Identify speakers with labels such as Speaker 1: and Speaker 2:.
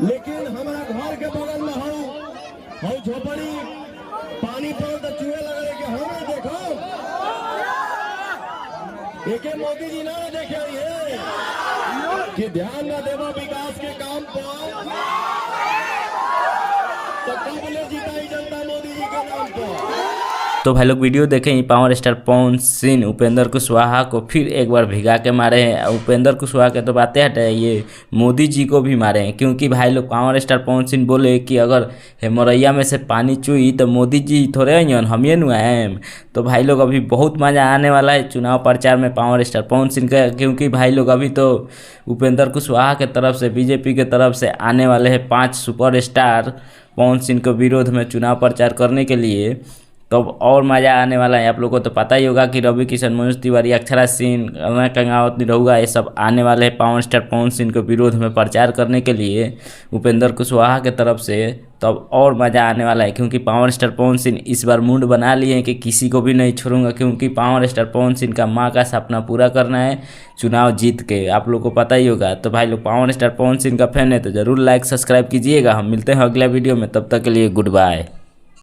Speaker 1: लेकिन हमारा घर के बगल में हो झोपड़ी पानी पड़ो तो चूहे लग रहे कि हमें देखो एके मोदी जी ना देखे ये कि ध्यान न देवा विकास के काम पर तो कब ले जीताई जनता मोदी जी के नाम पर।
Speaker 2: तो भाई लोग वीडियो देखें, पावर स्टार पवन सिंह उपेंद्र कुशवाहा को फिर एक बार भिगा के मारे हैं। उपेंद्र कुशवाहा के तो बातें हटे, ये मोदी जी को भी मारे हैं, क्योंकि भाई लोग पावर स्टार पवन सिंह बोले कि अगर हेमरैया में से पानी चुई तो मोदी जी थोड़े अन हम ये नुआएम। तो भाई लोग अभी बहुत मज़ा आने वाला है चुनाव प्रचार में पावर स्टार पवन सिंह का, क्योंकि भाई लोग अभी तो उपेंद्र कुशवाहा के तरफ से बीजेपी के तरफ से आने वाले हैं 5 सुपर स्टार पवन सिंह के विरोध में चुनाव प्रचार करने के लिए। तो और मज़ा आने वाला है। आप लोगों को तो पता ही होगा कि रवि किशन, मनोज तिवारी, अक्षरा सिंह, अरुणा कंगावत, निरहुआ ये सब आने वाले हैं पावर स्टार पवन सिंह के विरोध में प्रचार करने के लिए उपेंद्र कुशवाहा के तरफ से। तो अब और मज़ा आने वाला है, क्योंकि पावर स्टार पवन सिंह इस बार मूड बना लिए हैं कि किसी को भी नहीं छोड़ूंगा, क्योंकि पावर स्टार पवन सिंह का माँ का सपना पूरा करना है चुनाव जीत के। आप लोग को पता ही होगा। तो भाई लोग पावर स्टार पवन सिंह का फैन है तो ज़रूर लाइक सब्सक्राइब कीजिएगा। हम मिलते हैं अगला वीडियो में, तब तक के लिए गुड बाय।